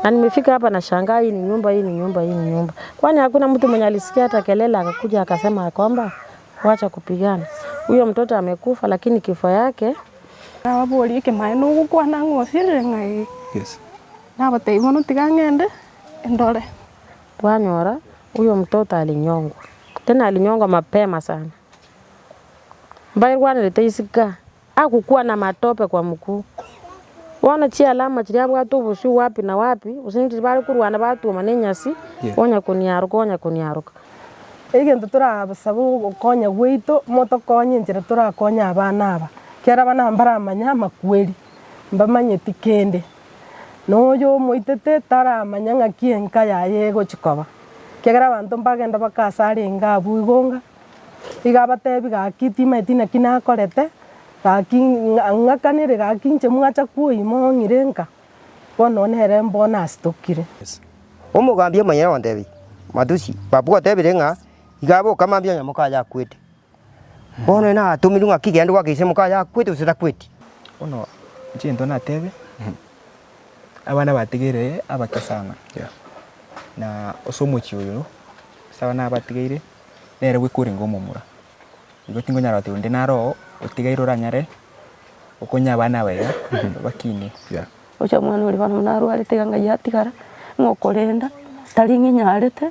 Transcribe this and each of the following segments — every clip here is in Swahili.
Na nimefika hapa na shangaa, hii ni nyumba, hii ni nyumba, hii ni nyumba. Kwani hakuna mtu mwenye alisikia hata kelele akakuja akasema kwamba wacha kupigana. Huyo mtoto amekufa, lakini kifo yake aboli ke maino kwa nango sire ngai. Yes. Na batei mono tigangende ndole. Twanyora huyo mtoto alinyongwa. Tena alinyongwa mapema sana. Mbaye wanaleta isika. Hakukuwa na matope kwa mkuu. Wana chia alama chiria bwatu busu wapi na wapi usinti bari kurwana batu manenyasi onya kuniaruka Egento turabasabu konya gwitu moto konya njira turakonya abana aba kera bana mbara manya makweli mbamanye tikende noyo moitete tara manyanga kienka ya yego chikoba kegera bantu mbagenda bakasare ngabu igonga igabatebi gakitima itina kinakorete ngakanire gakinche mwacha kuimo ngirenka bono nere mbona astokire omugambye manya wandebi madusi babu atebire nga igabo kamambya nyamuka ya kwete bono na tumirunga kigendo gwakise muka ya kwete usita kwete ono nchendo na tebe abana batigire abakesana na osomochi uyu sabana batigire nere gwikure ngomomura igotingo nyara tunde naro utigairo ranyare ukonya bana wega bakini ucha mwana uri bana naru ari teganga yatigara ngokorenda taringi nyarete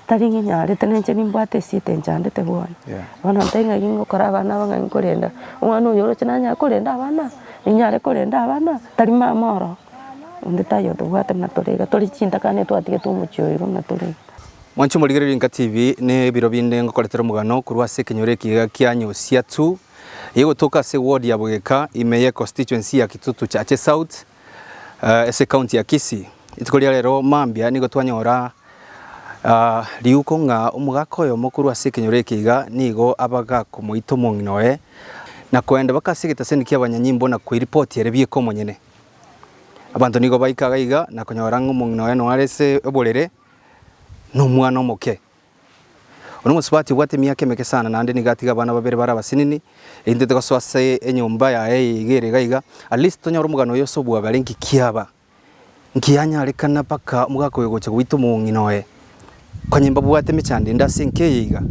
taringi nyarete nenche nimbate site njandete bwana bana ntenga gingo kora bana banga nkorenda umwana uyo rochana nya korenda bana nyare korenda bana tarima moro unde tayo tubwate na torega tori chinta kane twatige tumuchoiro na torega Mwancho muligere Inka TV ne biro binde ngokoletera mugano kurwa se kinyoreki kia Nyosia 2 yego toka se ward ya Bugeka imeye constituency ya Kitutu Chache South ese county ya Kisii itukolia lero mambia nigo twanyora liuko nga umugakoyo mukuru ase kinyoreki nigo abaga kumuito monginoe na kwenda bakasigita seniki abanyanyimbo na kwireport yerebye ko monyene abantu nigo baikaga iga na kunyora ngumonginoe no arese obolere no mwana omoke ono musubati bwate myaka meke sana nande nigatiga bana babere baraba sinini indete ko swase enyumba ya igere gaiga at least tonya rumugano yoso bwaga linki kiaba nkiyanya rekana paka mugako yogocha gwito munginoe konyimba bwate michande ndasenke yiga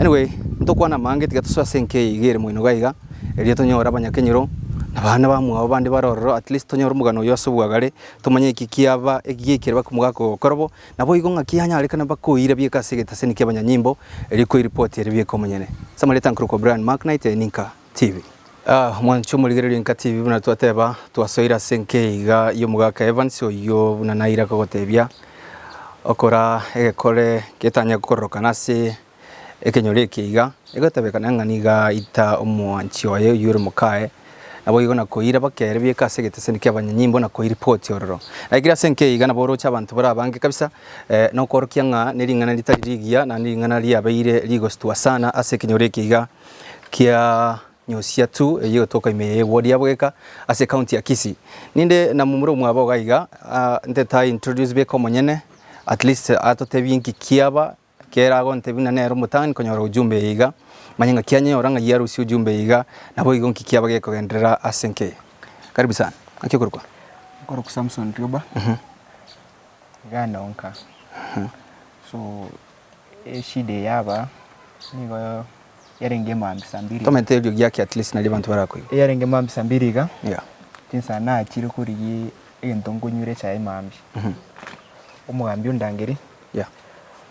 anyway ntokwana mange tiga tuswase senke igere mwino gaiga elia tonyora abanyakenyero nabana bamwe abandi barororo at least tonya rumugano yoso bwagare tumanye ikikiaba egikire bakumugako korobo nabo igonga kiyanya rekana bakoira byeka segeta senike abanyanyimbo eriko report yerebye ko munyene samaleta nkruko brand Mark Knight Inka TV mwancho muligere Inka TV buna twateba twasoira senke iga yo mugaka Evans yo buna naira ko gotebya okora ekole ketanya gukoroka nase ekenyoreke iga egotabekana nganiga ita omwanchi wayo yure mukae nabo igona koira bakere byeka segete senike abanyanyimbo na ko report yororo agira senke igana boro cha abantu barabange kabisa no korokia nga niringana litarigia na niringana liabaire ligostua sana ase kinyoreki iga kia Nyosia 2 eyo toka imeye ward ya Bugeka ase county ya Kisii ninde na mumuro mwabo gaiga ndeta introduce be komonyene at least atotebinki kiaba kera gonte nero mutani konyora ujumbe iga manyanga kianye oranga yarusi ujumbe iga nabo igonki kiaba gekogendera asenke karibu sana akikurukwa ngoro ku Samson Rioba gana onka so shide yaba nigo yarenge mambi sambiri Tomete yo yake at least na libantu barako yarenge mambi sambiri ga tinsa na akiri kuri entongo nyure cha mambi umugambi undangiri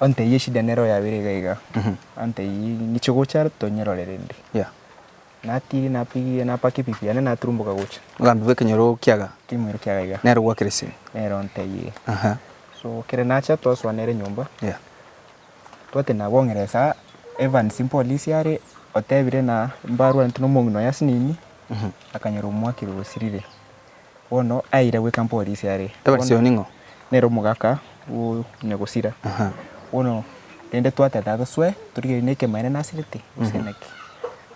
ante yeshida nero ya birega ante nichogo char tonyerorerende nati napigi napaki pipi ane naturumbuka gucha ngambi bekenyoro kiaga kimwero kiaga nero gwakirisi nero ante yi so kere nacha twaswa nere nyumba twate na bongereza Evans police yare otebire na mbarwa ntuno mongino yasinini akanyero mwakiro usirire ono aire we police yare Evans yoningo nero mugaka u negosira ono rende twate dago swe turige neke maine nasirite useneki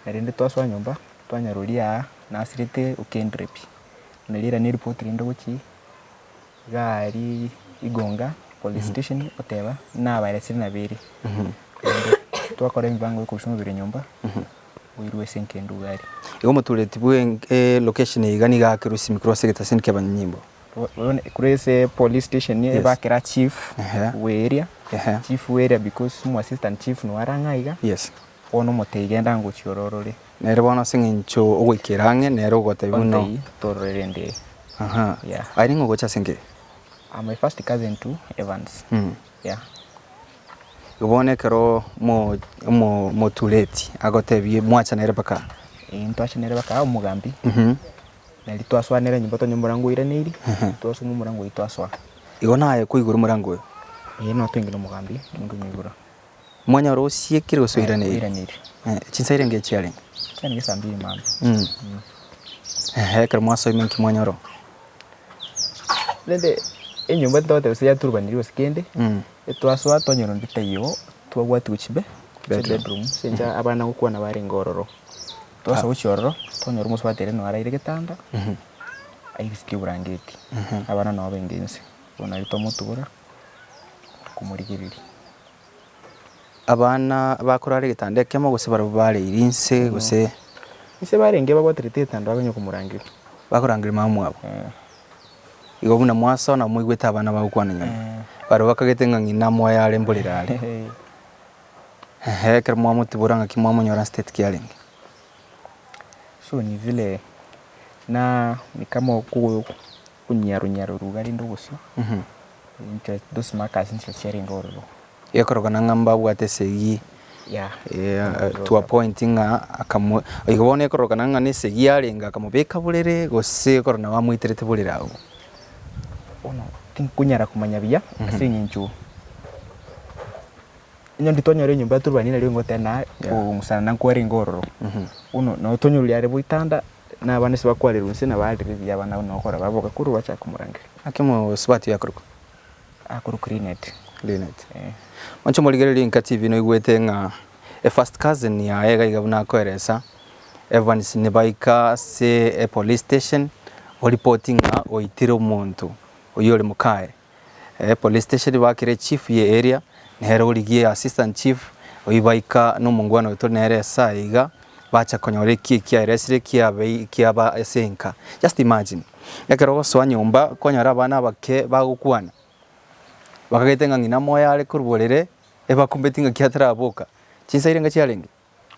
rende twaswa nyumba twanyaruria nasirite ukendrepi nalira ni report rende guchi gari igonga police station oteba na baresiri na biri twakora imibango yo kushumubira nyumba wirwe senkendo gari igo mutureti bwe location igani ga kirusi micro segeta senke abanyimbo kurese police station Yes. bakira chief we area chief we area because mu assistant chief no arangaiga yes ono muteigenda ngo chiororore nere bono singincho ogwikirange nere ogote buno torore ndi yeah ari ngo gocha singe I'm my first cousin to Evans yeah ubone kero mo tuleti agotebie mwacha nere baka ntwacha nere baka umugambi nari twaswanere nyimbo to nyumurango iraniri twasu mumurango itwaswa igona kuigura murango no twingire umugambi ngo nyigura mwanya rosie kiro so iraniri chinsaire nge chiale cyane gisambiri mama kero mwaso imenki mwanya ro nende enyumba ntote se yaturbaniri osikende etwaswa tonyoro nditayo twagwati uchibe bedroom senja abana gukwana bari ngororo twasa uchiororo tonyoro muswatere no araire getanda ayibisike burangeti abana no bengense bona rito mutubura kumurigiriri abana bakorare getanda kemo gose barubare irinse gose ise barenge babotete tanda baganyo kumurangira bakorangira mamu abo igo buna mwaso na muigweta abana bagukwana nyama baro bakagetenga ngina moya ale mbolirale kero mwa mutubura ngaki mwa munyora state kialing so ni vile na ni kama kunyaru rugari ndogusyo inte dos makas into sharing ororo yekoroga ngamba bwate segi yeah to a point nga akamu igobone yekoroga ngane segi alenga akamubeka bulere gose korona wamwiterete bulirawo ono tinkunyara kumanya biya asinginchu nyondi tonyore nyumba turbanira ryo ngotena umusana nankwere ngororo uno no tonyuri yare buitanda na bane se bakware runse na bari bya bana no kora baboka kuru bacha kumurangira akimo sibati yakuruko akuru Linet mancho moligere Inka TV no igwete nga a first cousin ya ega igabuna koeresa Evans nebaika se a police station reporting oitiro muntu oyole mukae police station bakire chief ye area nehero ligie assistant chief oibaika no mungwana weto nere saiga bacha konyore kia resire kia ba esenka just imagine yakero so nyumba konyora abana bake bagukwana bakagetenga ngina moya ale kurbolere eba kumbetinga kiatara boka chinsaire nga chialenge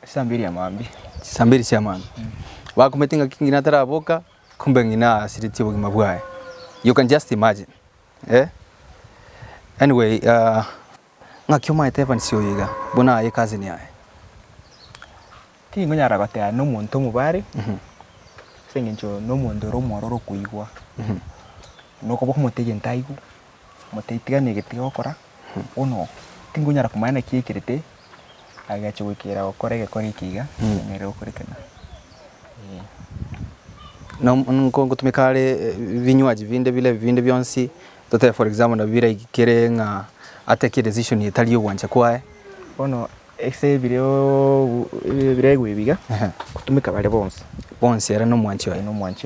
sambiri ya mambi sambiri cia mama bakumbetinga kingina tara boka kumbe ngina asiriti bugima bwaye you can just imagine anyway ngakioma etevan sioyiga bona ye kazi ni yae ngonyara gotea no muntu mubare sengencho no muntu romororo kuigwa no kobo kumutege ntaigu muteitiga negete okora uno tingonyara kumana kiekirete agacho wikira okorege kori kiga nere okorikana no nko gutumikale vinywaji vinde byonsi tote for example na bira ikere nga atake decision yetali yo wancha kwae ono exe bire gwibiga kutumika bale bonse era no mwanchi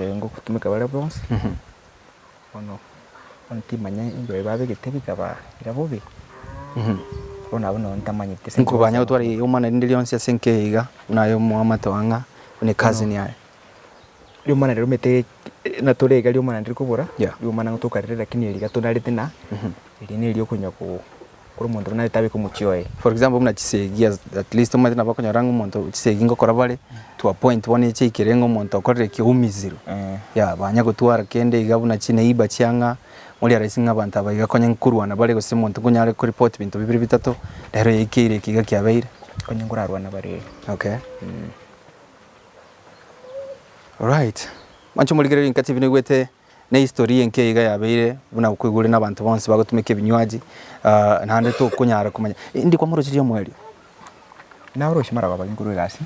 ngo kutumika bale bonse ono timanya ndo babe getebika ba irabobe ono ntamanya tese nko banya utwari umana ndili yonse senkeiga unayo muamato anga une kazi ni yae ryo mana rero mete na torega ryo mana ndiri kubura ryo mana ngutukarire lakini eri gatonarite na eri ne ryo kunya ku umuntu na tabe kumuchioe for example muna chisegia at least umati na bakonyaranga umuntu chisegi ngokora bale to a point one chikirengo umuntu akorere kiumiziro ya banya gutwara kende igabuna chine iba cyanga muri arasinga abantu abayiga konye nkurwana bale gose umuntu kunyare ku report bintu bibiri bitatu rero yikire kiga kyabeire konye ngurarwana bare okay right mancho muligere Inka TV negwete na historia nke iga yabeire buna kwigure n'abantu bonse bagutumike binywaji ntande to kunyara kumanya ndi kwa muro kiriyo mweri na uroshimara babanguru gasi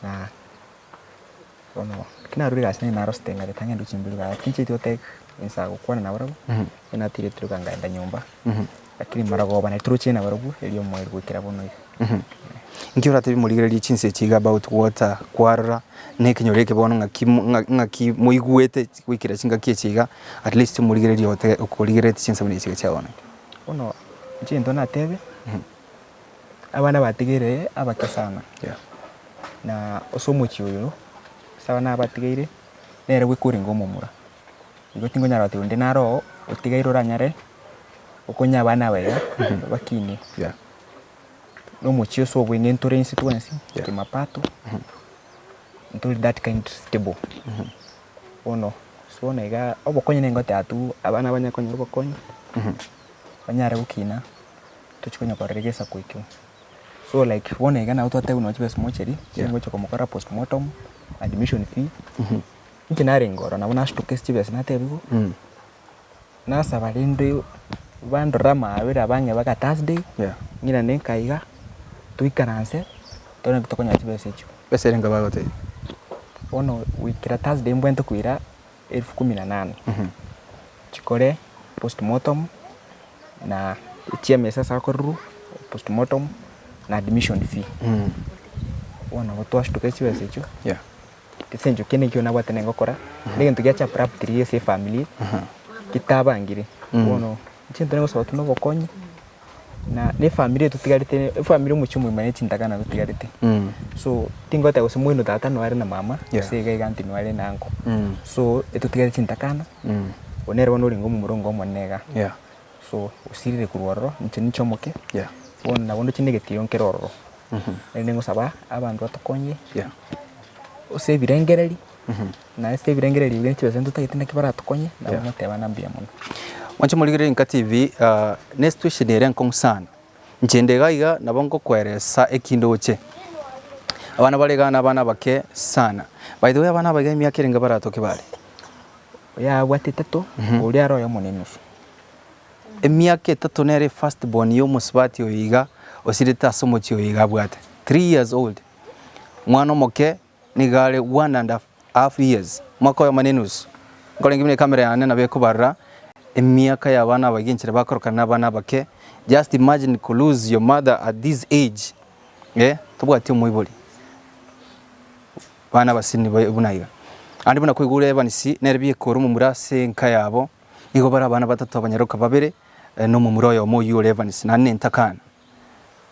na ono kina ruri gasi na rostenga betanya nduchimbulu ga kinche tiotek insa gukwana na barabu ina tire turuganga enda nyumba lakini marago bana turuche na barabu eliyo mweri gukira bono nkiura tabi muligere chinse chiga about water kwarra ne kinyoreke bono ngaki muigwete kwikira chinga kichiga at least muligere yote ukuligere chinsa bune chiga chabona ono nchindo na tebe abana batigere abakesana na osomo chiyo sawa na batigere nere gwikure ngomomura igo tingonyara ati undi naro utigairo ranyare ukonya bana wega bakini no muchio so we nentore instituency kimapato until that kind stable ono so nega obokonye nengote atu abana banyakonye obokonye banyare ukina tuchikonya kwaregesa kwikyo so like one igana utote unochibe smocheri chingo choko mukora postmortem admission fee nkinare ngoro na bona shtuke stibe sinatebigo na sabalinde bandora mabira bange baka Thursday ngina nenkaiga tuikaranse tone kutokonya chibe secho pesa renga bagote ono wikira Thursday mbwento kuira 18,000 chikore postmortem na chiamesa sakoruru postmortem na admission fee ono gotwa shtuke chibe secho kisenjo kene kyo na watene ngokora nige ntugiacha prep 3 years family kitabangire ono chinto ngo sabato no bokonye na ne family tutigarite family muchumu imane chindagana tutigarite so tingote usimwino tata no ari na mama sega iganti no ari nango so etutigarite chindakana onere wono ringo murongo monega so usirire kurwaro nchini chomoke wona wono chinegeti yonkeroro ngo saba abantu batokonye ose birengereri na ese birengereri birenchi bezento tayitina kibara tokonye na moteba nambia muno wanche muligire Inka TV next wish ne renkong sana njende gaiga nabongo kweresa ekindoche abana balegana abana bake sana by the way abana bage myaka irenga baratoke bari ya watitatu uri aroyo munene emyaka 3 nere first born yo musbati oyiga osirita somochi oyiga bwate 3 years old mwana moke nigale 1.5 years mwaka wa manenus ngole ngimne kamera yane na beko barra emyaka ya bana baginchira bakorokana bana bake just imagine to lose your mother at this age tubwati umuyiboli bana basini bunayiga andi buna kwigure evanisi nerbiye koro mu murase nka yabo nigo bara bana batatu abanyaroka babere no mu muroyo mo yu evanisi na nentakana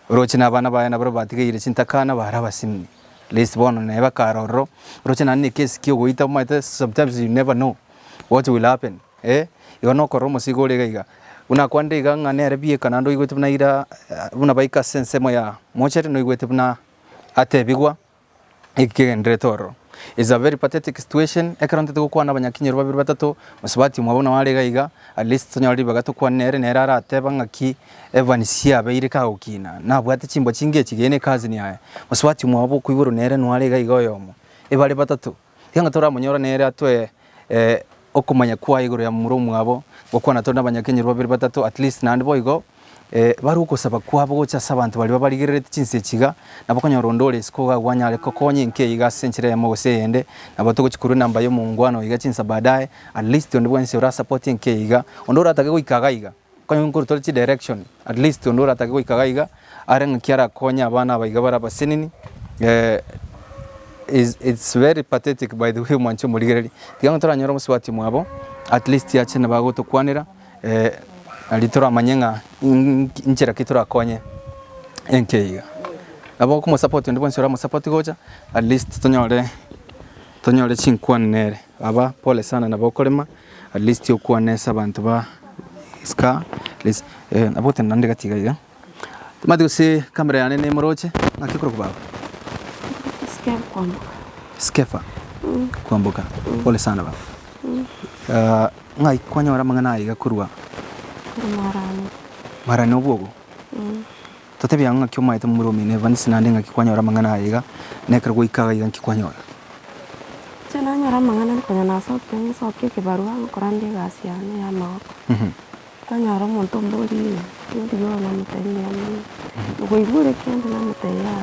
roche na bana bayana baro batigire cintakana bara basini list bono ne bakaroro roche na ne case kyo goita maite sometimes you never know what will happen yono koromo sigole gaiga una kwande iga ngane arbiye kanando igwete buna ira buna baika sense moya mochere no igwete buna atebigwa ikigendre toro is a very pathetic situation ekarante to kwana abanyakinyero babiri batatu musabati mwabona wale gaiga at least nyali bagato kwanere nerara ateba ngaki evanisia beirika ukina nabwate chimbo chinge kigene kazi ni aya musabati mwabo kuiburu nere nwale gaiga yomo ebale batatu yanga tora munyora nere atwe okumanya kwa igoro ya murumu abo gokwana tonda abanyakinyero babiri batatu at least nandi boigo bari ukosaba kwabo gocha sabantu bali babaligirire chinse chiga nabakonya rondole sikoga gwanyale kokonye nke iga senchire mo seyende nabato gochikuru namba yo mungwano iga chinsa badaye at least ondibwa nse ura support nke iga ondora atake goikaga iga konya nguru tolchi direction at least ondora atake goikaga iga arenga kiara konya abana baiga bara basenini it's very pathetic by the way mancho muligirire tiga ntora nyoro muswati mwabo at least yache nabagoto kwanira alitora manyenga inchira kitora konye enkeiga abo kuma support ndibwo nsora mu support gocha at least tonyore chinkwan nere aba pole sana nabokolema at least yokuwa nesa abantu ba ska please abote nande gatiga iga tumadi se kamera yane ne moroche ngakikuru kubaba skefa kwambuka pole sana baba ngai kwanyora mangana iga kurwa marani obwogo totebi anga kyoma ite muro mine vanisi nande nga kikwanyora mangana yiga nekra goikaga yiga kikwanyora chana nyora mangana konya na soke ke barua korande gasiane ya mako kanyora monto mbori ndiyo na mutende yani goigure kende na mutaya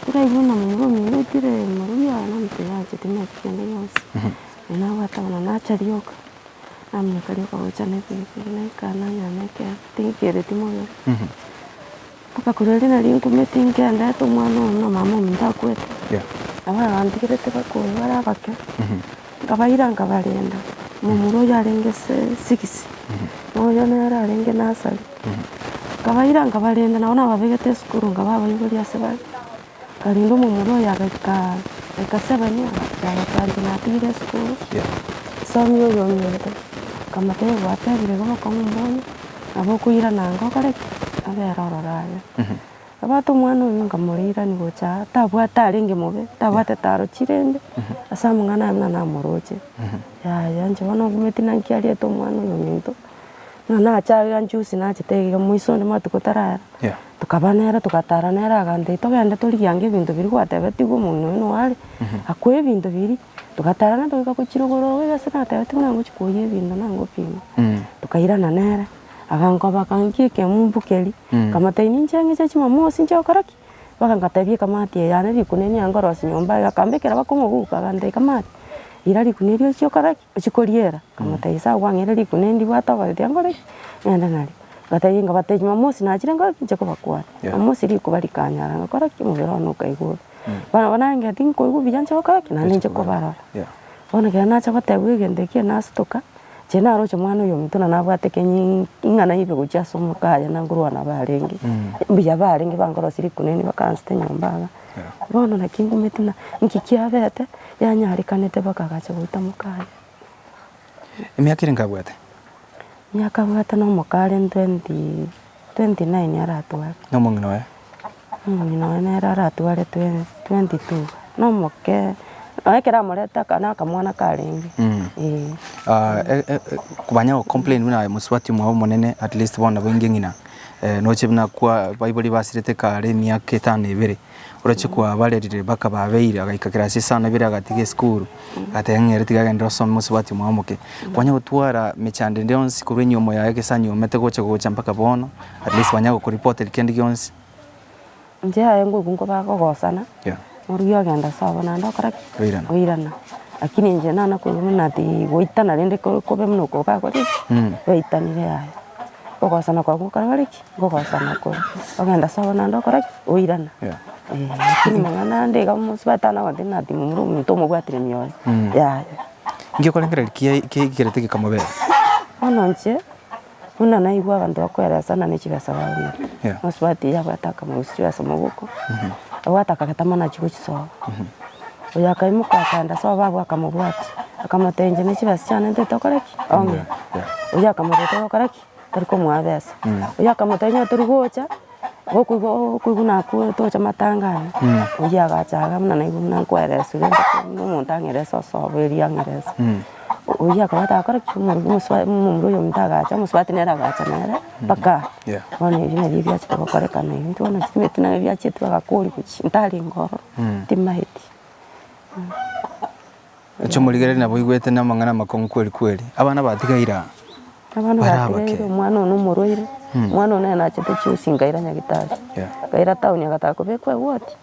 ira ibuna muro mine tire maruya na mutaya chitime kende yonse na wata na charioka amne kali kwa chane pili kana nyame ke tinkere timoyo paka kurele na lingu metinge anda to mwana na mama mnda kwete aba andikire te bako bara bake kabaira ngabarenda mumuro yarenge 6 no yona yarenge nasali kabaira ngabarenda naona babegete skuru ngababa yuri aseba kalindo mumuro yagaka 7 ya kandi na tire skuru somi oyo nyete kamate gwatebire gomo komumbonye abo kuira nango kare aberororanya abato mwana oyo nkamurira ni gocha tabwata aringe mobe tabwata taro chirende asa mungana na moroche yanje bono gumetina nkiarie to mwana oyo nyito na achaga njusi na chitege mwiso ni matukotarara tukabanera tukataranera agande togenda turiyange ibintu biri gwatebeti go muno no wale akwe ibintu biri tukatarana tuka kuchirogoro wese na tebeti nango chikoye ibintu nango pimo tukairana nera aganko bakangie ke mumbukeli kama taini nchenge cha chimamosi ncho karaki bakangatabie kamati yana rikuneni angorosi nyomba akambekera bakomuguka agande kamati irari kunerio cyo karaki chikoriera kama taisa wangera rikuneni bwata bati angoreki yanda nari gatayi nga bateji mamosi na chirenga ncheko bakwa mamosi ri kubarikanya ranga karaki mubero no kaigura bana nga tinko igu bijanja karaki na nje ko barara bona kana cha batewe gende ke nastoka chena ro chamwana yo mituna na bwate kenyi ingana ibe gucha somo kaya na ngurwa na barengi mbiya barengi bangoro siri kuneni bakanste nyombaga bona na kingu mituna nkikia bete yanyari kanete bakagacha guita mukaya emyaka irenga bwate myaka bwate no mukale 29 aratwara no mungino we mungino ne aratwara 22 no moke aikera moreta kana kamwana karengi kubanya ko complain wina muswati mwa monene at least bona bwingengina no chebna kwa bible basirete kare myaka 5 ibere urache kwa balerire baka babeira agaikakira sana bira gatige school atengere tigagenda son muswati mwa moke kwanya gutwara mechande ndionsi kuri nyomo yake sanyo mete gocha mpaka bono at least banya ko report kendi gionsi nje ayengo kungo bakogosana Muruyo genda sawa na ndo kara oirana lakini nje nana ko nati goitana rende ko be muno ko ba ko oitanire ya ogosana kwa ko karariki ogosana ko ogenda sawa na ndo kara oirana lakini mwana ndega musbatana wa dinati mumuru mtomo bwatire myoyo ya ngiye ko lengera kirete kikamobera ono nje una naigwa abantu bakwera sana n'ikibasa bawe musbati yabataka mu stress mu buko awataka katamana chiko chiso uyakaimuka kanda sawa babu akamubwati akamatenje n'ikibasa cyane ntetokoreki onge uyakamureta okoreki tariko mwabesa uyakamutenye turugocha okuguna ku tocha matangana uyagachaga muna naigu muna kweresa umuntu angeresa soberi angeresa uyakabata akoreki mumuru yo mtagacha muswati nera gacha nera paka bone ibine bibya chikokoreka na ibintu bona kimete na bibya chetu bagakuri kuchi ntari ngoro timahiti echo muligere nabo igwete na mangana makongo kweli abana batigaira abana batigaira umwana no muroire umwana no na chete chusingaira nyagitari gaira tauni agatako bekwe woti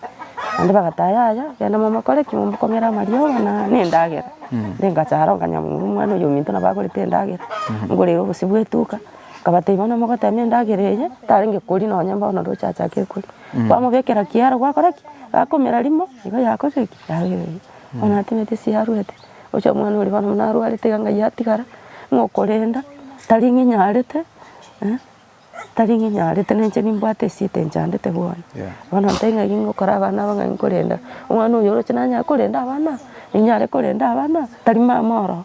ande bagataya yana mama kole kimumbukomera mariyo na nendagera ndenga charo kanyamuru mwana yo minto na bagore tendagera ngore obusi bwetuka kabate bana mogata mendagereje tarenge kuri no nyamba no rochacha ke kuri bamubekera kiara gwakoraki akomera limo igo yakoreki yawe ona timete si haruete ocha mwana uri bana naru ali teganga yatigara ngokorenda taringi nyarete taringi nyarete nenche nimbwate site njandete bwana bana ntenga gingo kora bana banga nkorenda umwana uyo rocha nya korenda abana inyare korenda abana tarima moro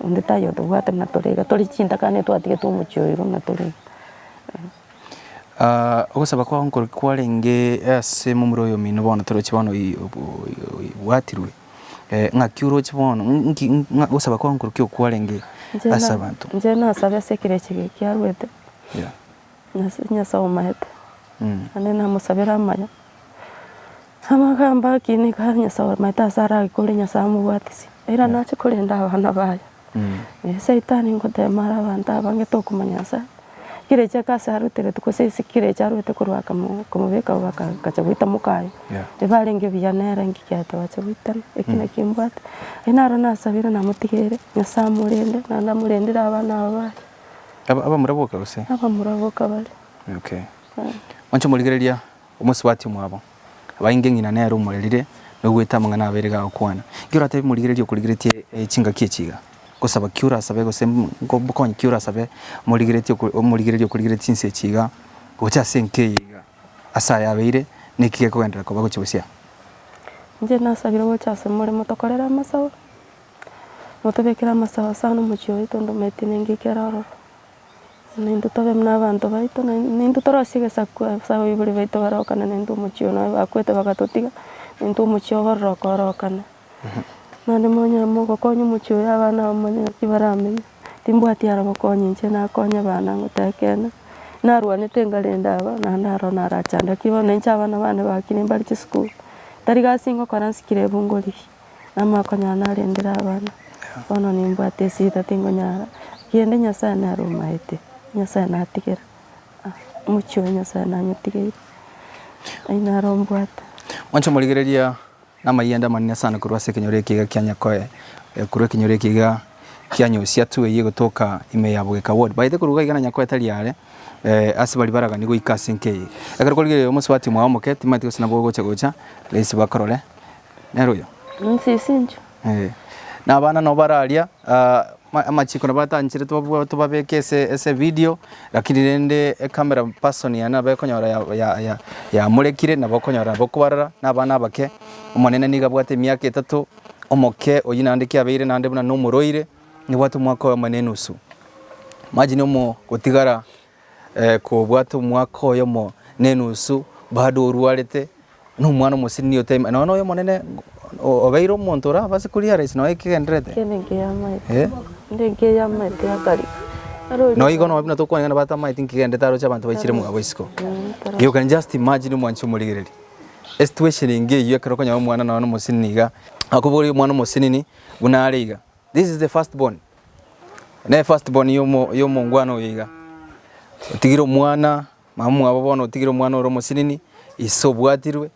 ndetayo tubwate na torega tori chinta kane twatige tumuchoiro na torega ogosaba kwa nkoro kwarenge ase mumuro yo mino bona toro chibono watirwe nga kyuro chibono ogosaba kwa nkoro kyo kwarenge ase abantu nje na sabe sekire chige kyarwete nya sawo mahete ane na musabera maya amagamba kini kanya sawo mahete sara ikole nya samu bwatisi era nache kolenda abana baya Saitani ngote mara banta bange to kumanyasa kirecha kasa harutere tukose sikirecha arwete kurwaka kumubeka baka kachabita mukayo ebalenge biyanera ngikyata wachabita ekina kimbata enaro nasabira namutigere nyasamurende namurendera abana aba muraboka gose aba muraboka bale okay wancho muligereria umuswati mwabo abainge ngina nero umurerire no gwita mangana aberega okwana ngira ate muligereria kuligeretie chinga kiechiga gosaba kyura sabe gose ngobukonye kyura sabe muligeretie kuligeretie inse chiga gocha senke yiga asa yabeire nikike kwendera ko bagochibusia nje nasabira gocha se muri mutokorera masawo mutubikira masawa sana muchio itu ndo meti ningi keraro nindu tobe mna bantu baito nindu torosige sakwa sawa ibuli baito barokana nindu muchio na bakwete bakatotiga nindu muchio horokana nande monya mugo konyu muchio abana monya kibarame timbwati arabo konyi nche na konya bana ngutekena narwanite ngalenda aba na ndaro narachanda kibona ncha abana bane bakine bali school tariga singo karansikire bungoli nama konya narendera abana bono nimbwate sita tingo nyara kiende nyasaye narumaite nyasaye natigera muchio nyasaye nanyatigera aina rombwata wancho murigereria nama yenda manina sana kurwa sekenyore kiga kyanya koe kurwa kinyore kiga kyanyo siatu ye gutoka ime ya bweka ward baite kuruga igana nyakoe tali yale ase bali baraga nigo ikasenke akari kolgere omuswati mwa moke timati kusina bogo gocha lesi bakorole neruyo nsisinjo na bana no baralia amachiko nabatanchire tubabeke ese video lakini rende camera person yana bakonyora ya murekire nabakonyora bokubarara nabana bake umonene niga bwate myaka 3 omoke oyinandike abeire nande buna no muroire ni watu mwaka wa manenusu maji nomo gutigara ko bwatu mwaka yo mo nenusu bado urwarete no mwana musini yote no yo monene obeiro montora basi kulia rais no ikigendrete kenenge yamaite ndenge yamaite akari no igo no bina to kwa ngana bata maite nkigende taro cha bantu baisire mugabo isiko you can just imagine mwancho muligireri situation inge yo kero konya mwana no musiniga akuburi mwana musinini bunariga. This is the firstborn. Ne firstborn yo mungwano yiga. Utigiro mwana mamu abo bono utigiro mwana oro musinini isobwatirwe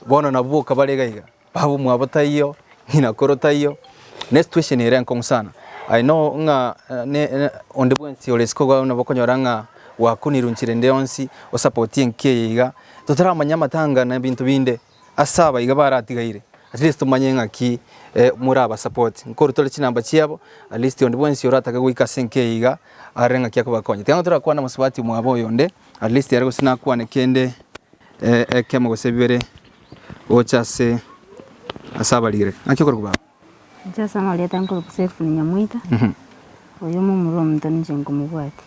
bono nabuka baregaiga. Babu mwabatayo hina korotayo. Ne situation ere nkong sana. I know nga ne onde bwensi olesko gwa nabokonyoranga wakunirunchire ndeyonsi o support nke yiga. Totara manyama tanga na bintu binde asaba yiga baratigaire. At least tumanyenga ki muraba support nkoro tole kinamba cyabo at least onde bwensi orataga gwika senke yiga arenga kyako bakonye tango turakwa na muswati mwabo yonde at least yarego sinakwa ne kende kemo gosebere ochase asaba lire akikoro kuba jasa mali tango kusefu ni nyamuita oyo mumuro mutoni chengo mubwati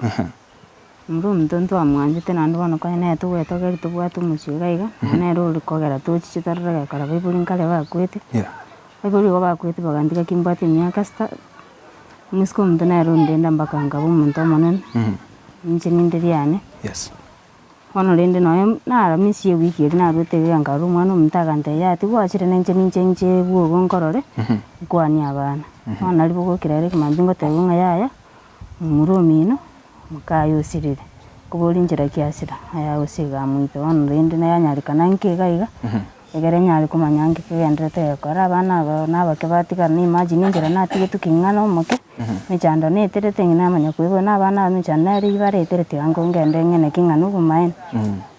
muro mutonto amwanje tena ndo bano kwa na to weto gari to bwatu mushigaiga na ro rikogera to chichitarraga kala bibuli nkale bakwete bibuli go bakwete bagandika kimbati myaka sta musko mutona ro ndenda mbakanga bo muntu monene nje nindiriane yes ono lende no na ramisi wiki na ro tege ngaro mwana mutagante yati gwachire nje bwo gonkorore kwani abana ona libo kirere kumambingo tegunga yaya muromino mukayo sirire kuboli njira kiasira aya usiga muito ono lende na yanyarika nanke gaiga egere nyari kumanyange kigendrete yakora abana nabake batika ni imagine njira natige tukingana omoke michando neterete ngina manya kwibona abana michando ri bareterete ango ngende ngene kingana ubumaene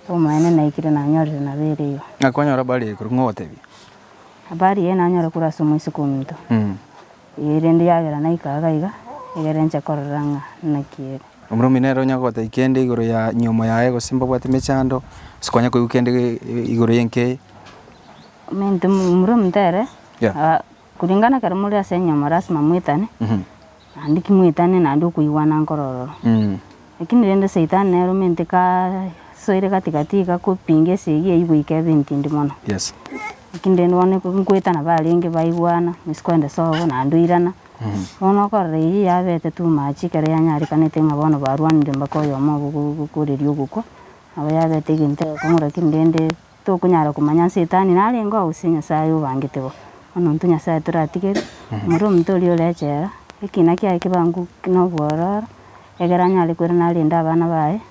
ubumaene na ikire na nyorire na bere yo akonyora bali kurungote bi abari yena nyora kuraso mwisi kumito irende yagera na ikagaiga egere ncha kororanga nakire umruminero nyagote ikende igoro ya nyomo yae gosimba bwate michando sikonya ko ikende igoro yenke mente muro mtere kulingana kare muri asenya marasma mwitane andiki mwitane na ndo kuiwana nkororo lakini rende seitani nero mente ka soire katikati ka kupinge sege ibuike binti ndimono yes lakini rende wane kwitana balinge baigwana miskwenda sobo na ndo irana ono korre yabete tu machi kare yanyari kanete ngabono barwanire mbakoyo mo kuririo guko abo yabete ginte kumura kindende to kunyara kumanya seitani narengo usinya sayo bangitebo ono ntunya sayo turatigere muro mutoli olechera ikina kya kibangu no bora egeranya ali kwera nalinda abana bae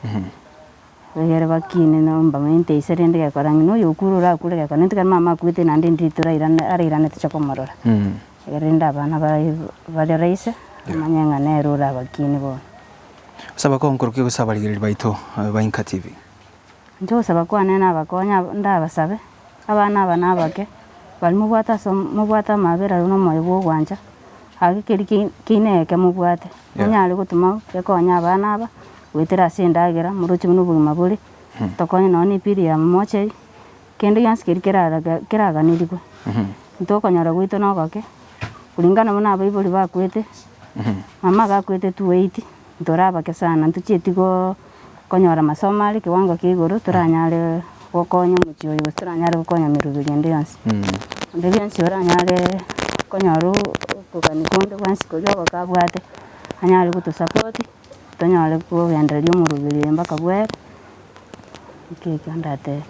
egere bakine no mbamente iserende gakorangi no yokurura kurega kanete kan mama kwite nande nditura irane tchakomorora egerinda abana bae bale raise amanyanga nerura bakine bo saba ko nkorokye gusaba ligere baito Bainka TV njo saba kwa nena bakonya ndabasabe abana bake bali mubwata mabera no moyo gwanja agikiri kineke mubwate nyali gutuma yakonya abana aba wetera sindagera muruchi buno bugima buri tokonya noni piri ya moche kende yanskiri kiraga nirigwe ntokonyara gwito no gake kulingana na abaibori bakwete mama gakwete 280 ntorabake sana ntuchieti konyora masomo ari kiwango kiguru turanyare gokonya muchio yo turanyare gokonya mirubiri ndi yonsi ndi yonsi uranyare konyoru kugani konde wansi kojogo kabwate anyare gutu support tonyare kugendereria murubiri mpaka bwere ikiki ndate.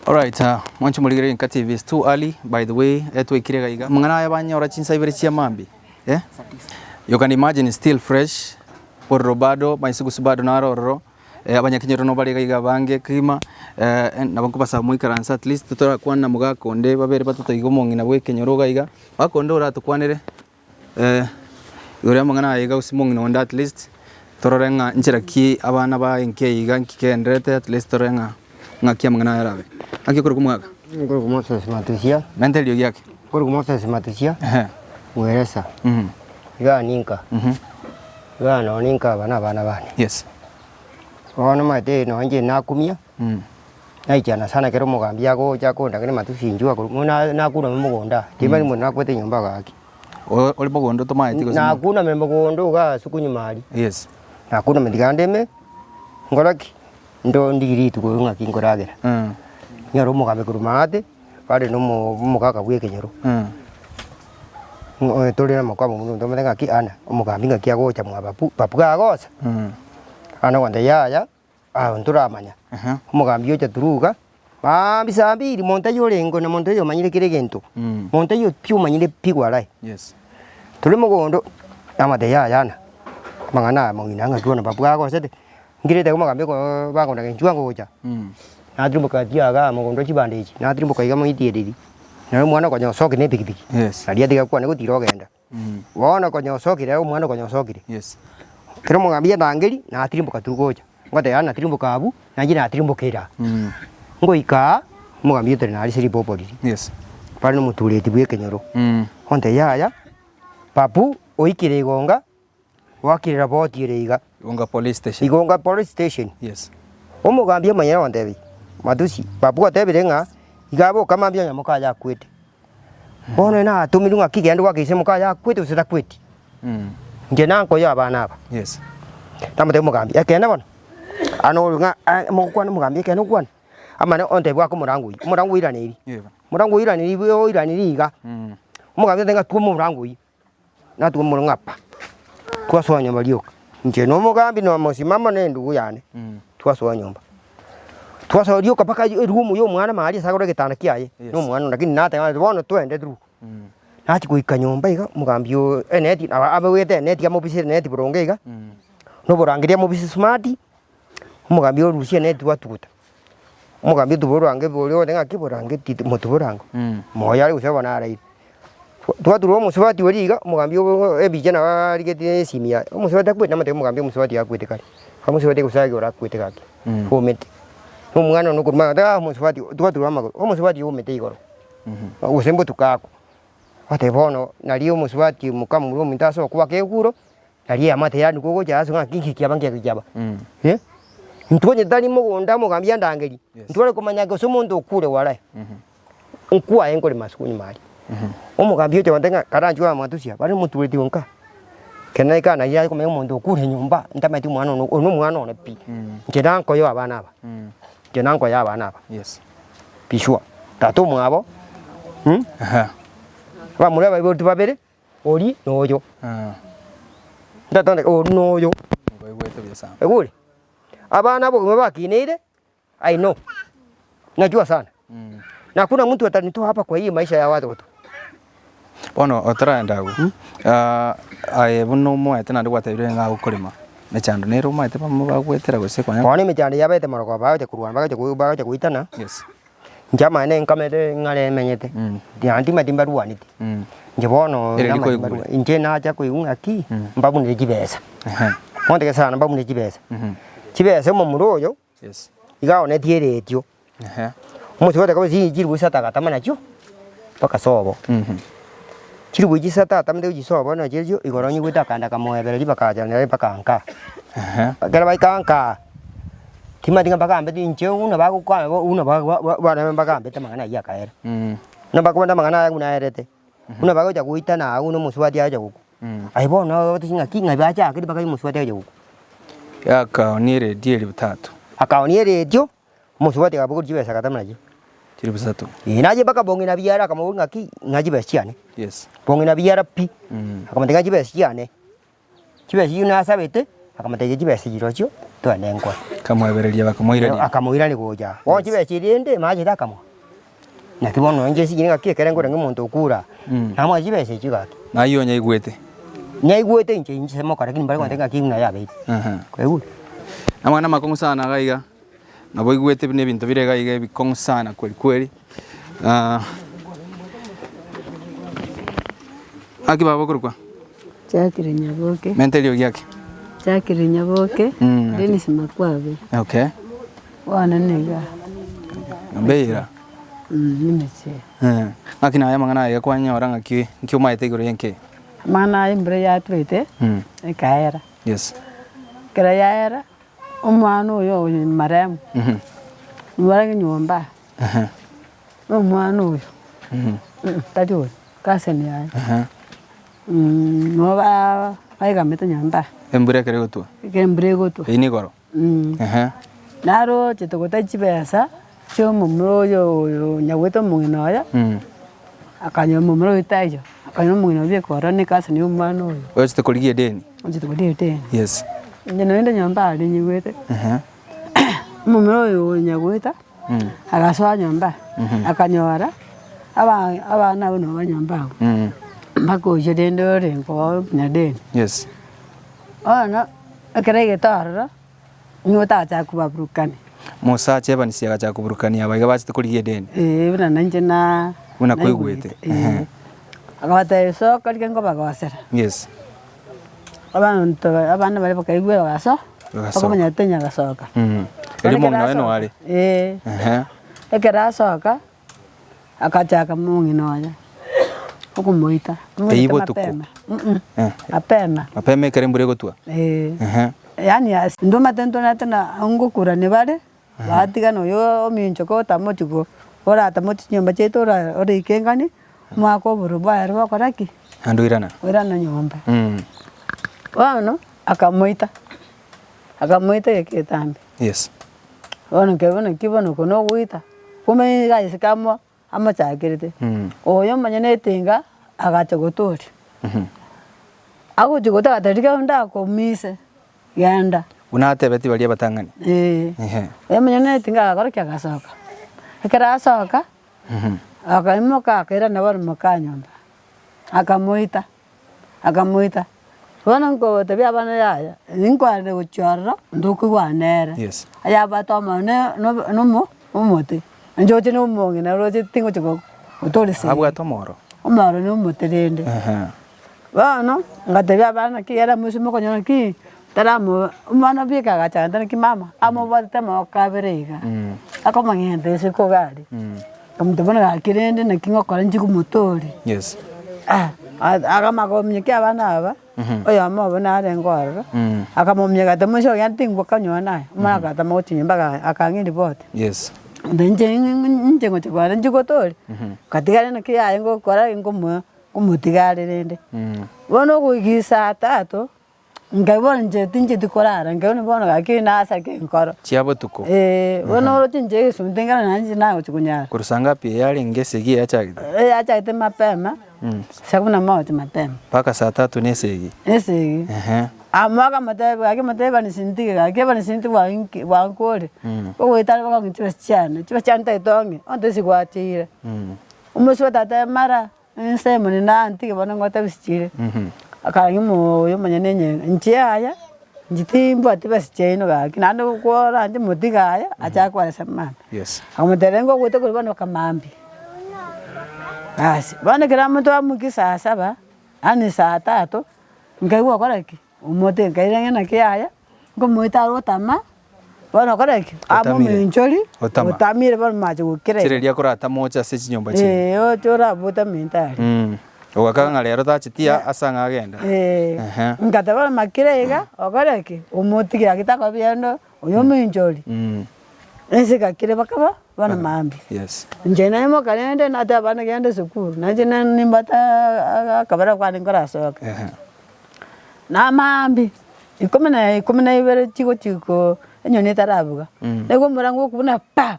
Alright, mwanchi muligire Inka TV is too early by the way etwikire gaiga mangana yabanyora chinsa ibere cia mambi you can imagine it's still fresh por bado maisugusubado na roro abanyakinyero no bari gaiga bange kima nabanko basa muikaransa at least tutora kwana mugakonde babere batoto igomongi na bwekenyero gaiga bakonde uratukwanire yore mangana yiga usimongi no at least tororenga nchiraki abana ba inkeiga nkikendrete at least torenga ngakia mangana yarabe akikuru kumwaka nguru kumose matusia mentalio yake nguru kumose matusia mweresa iga ninka iga no ninka bana bane yes ono mate no nje nakumia naijana sana kero mugambia go jako ndagene matusinjua muna nakuna mugonda timali muna nakwete nyumba gaki oli mugondo to maiti go nakuna memugondo ga sukunyumali yes nakuna mendigandeme ngoraki ndo ndigiri tuko ngakingoragera nyaro mugambe kurumate pale no mukaka bweke nyaro tole na makwa mundu ndo menga ki ana mugambi ngakia gocha papu ga gosa ana wanda yaya nturamanya mugambi yocha turuga bisambi monta yo lengo na monta yo manyire kire gento monta yo piu manyire pigwa lai yes tole mugondo amade yaya na mangana mongina ngatuona papu ga gosa de ngire de mugambi ko bagonda genjua gocha natrimuka tiaga mugondo chibandechi natrimuka iga moitiediri na mwana kwa nyosoke ne pikipiki yes adia tiga kwa ne gutiro genda wona kwa nyosoke rero mwana kwa nyosoke yes kero mugambia ndangeri na atrimuka turugocha ngote yana atrimuka abu na jina atrimbukira ngoika mugambia tere na alisiri popoli yes pale no mutuleti bweke nyoro honte yaya papu oikire igonga wakirira botire iga igonga police station yes omugambia manyera wandebi matusi papu atebire nga igabo kama mbia nyamuka ya kwete bono na tumirunga kigendo gwakise muka ya kwete usita kwete nge nanko ya bana aba yes tamate mugambi akenda bono ano nga mukwana mugambi akenda kwana amane onte bwako murangu iraniri murangu iraniri byo iraniri iga mugambi tenga tuo murangu na tuo muranga pa twasonya nyumba lyoka nge no mugambi no musimama ne ndugu yane twasonya nyumba twasorio kapaka rumu yo mwana mali sagore gitana kiaye no mwana lakini nata yana bono twende through nati kuika nyumba iga mugambio eneti abe wete eneti kama obisi eneti boronge iga no borangiria mobisi smart mugambio rusia eneti watukuta mugambio tuborange bolyo denga kiborange titi motuborango moya ari usaba na rai twaturo muswati wariga mugambio ebijana warigete simia muswati kwete namate mugambio muswati yakwete kali kamuswati kusage ora kwete kali omete umwana no kuruma da muswati twaturo amagoro omuswati omete igoro usembo tukako ate bono naliyo muswati mukamuro mintaso kuba keguro naliye amate yani gogo jaso ngakiki kiabangia kijaba ntwonye dali mugonda mugambia ndangeri ntwale kumanya go somuntu okure wala nkua enkole masukuni mali omugambio cyo ndenga karanjwa matusia bali mutuleti onka kenai kana ya ko umuntu okure nyumba ntamati mwana no mwana ono pi ngedanko yo abana aba ngenanko ya abana aba yes pishwa tatu mwabo ba mureba ibotu babere oli noyo ndatonde o noyo ngoigwete bya sana eguri abana bo bakinire I know najua sana na kuna mtu atanitoa hapa kwa hii maisha ya watoto bono otara ndagu aye buno mo etana ndwata irenga ukulima mechando nero maite pamu bagwetera gose kwanya kwani mechando yabete maroko baje kurwana baje kuitana yes njama ene nkamete ngale menyete ndiandi matimba ruaniti njibono inje na acha kuiunga ki mbabu ni kibesa monte ke sana mbabu ni kibesa kibesa mo muroyo yes igao ne tieretio umusibote ko zigiru sataka tamana cyo paka sobo kiri bujisa tata mde ujisobo na jejo igoronyi gutakanda kamoebere libakaja ne bakanka bagara baikanka timadinga bakambe dinche una bagukwa una bana bakambe tamana yakaera na bakwenda mangana yangu na erete una bagoja guita na uno muswati aja guku ai bono tinga kinga bacha akiri bagai muswati aja guku akaonire dieli butatu akaonire dio muswati gabuku jibe sakata mnaji chiri busatu naje baka bongi na biara kama unga ki ngaji besiane yes bongi na biara pi akamantenga jibe siane jibe siuna sabete akamantenga jibe sijirocho to anengwa kamwebereria bakamoira akamoira ni goja wo jibe sirinde maji dakamo na kibono nje siginga kiekerengo rengo muntu ukura namwa jibe sijiga na iyo nyaigwete nje semo kara kini bari kwantenga kinga yabe kwa hiyo amwana makongo sana gaiga na boigwete bine bintu bire gaiga bikongo sana kweli kweli aki baba kurukwa Chakire Nyaboke mentelio yake Chakire Nyaboke Dennis Makwabe okay wana nega mbeira nimeche akina aya mangana ya kwanya oranga ki umaite iguru yenke mana imbre ya twete ekaera yes kera yaera umwana uyo maremu mwarangi nyomba umwana uyo tadiwe kaseni ya no ba aiga meta nyamba embure kere gotu kembure gotu ini goro naro chitogota chibesa cyo mumro yo nyagweto munginoya akanyo mumro itayo akanyo mungino bye korane kaseni umwana uyo oyo chitokoligie deni chitokoligie deni yes njeno ende nyamba ali nyigwete mumro yo nyagweta agasoa nyamba akanyora abana bano banyamba bako jedendo renko nyadeni yes ana akerege tarra nyota cha kubabrukani musa cheba ni siaga cha kuburukania baiga bachitokoligie deni bina nanje na una koigwete akabata so kalikengo bagwasera yes abana bali bakaigwe bagaso bakomanya tenya gasoka elimo nawe no wale ekera soka akachaka munginoya ukumuita eibo tuko apema kere mbure gotua yani ndoma tentona tena ngukura ne bale batiga no yo mincho ko tamochiko ora tamochi nyomba cheto ora ikengani mwako buru bayar bakoraki anduirana wirana nyomba wano akamuita yeketambe yes wano kebona kibono kono guita kume gaise kamo amachakirite oyo manyane tinga agacha gotori ago jigota atarika nda ko mise yanda unatebeti balia batangani manyane tinga agorokya gasoka ekera asoka akaimoka akera nabar makanyomba akamuita wana ngo tabia bana yaya ninkwale guchorro ndukugwanere yes aya batoma no mo umuti njoje no monge na roje tingo chiko utolise abwa tomoro umaro no muterende wana ngatabia bana ki era musimo konyona ki taramo umana bika gachanda ki mama amo bata mo kaberega akomangende siko gari kamutebona kirende na kingo koranji kumutori yes akamagomye ki abana aba oyo amabona arengororo akamomye gatamusho yantingwa kanyona umana gatamotinye mbaga akangindi bote yes ndenje ngo chigwara njikotori katigare nakiyaye ngo kora ngo kumutigare rende bono kugisa tato ngabona nje tinje tikorara ngabona bono gakina asa kenkoro chiabo tuko bono ro tinje sumtingana nanje nago chikunyara kurusanga pia yale ngesegi achagite achagite mapema sakuna mauti mapema paka saa 3 nesegi amaga mateba ni sintige akeba ni sinti wa nkole wetale baka ngichiba cyane taitonge onde sigwatire umusi watata mara nsemo ni nanti bona ngota bisikire akarangi mo yo manyenye nchiaya njitimbo atibasicheno ga kinando kwora ndi mutigaya achakwara samama yes amuterengo kwete kuri bano kamambi asi bana kira mtu amukisa saba ani saa 3 ngaiwa koraki umote ngairanya na kiaya ngomoita rotama bana koraki amo minchori utamire bana maje gukire tireria kurata mocha se chinyomba chi o chora buta mentari ogakanga lero tachitia asanga agenda ngata bana makirega okoraki umuti kira kitako biendo uyo minchori Nsika kile bakaba bana mambi. Yes. Njena imo kalende na ta bana gende sukuru. Na jena nimbata akabara kwa ngora soka. Na mambi. Ikomena ibere chiko enyoni tarabuga. Nego murango kubuna pa.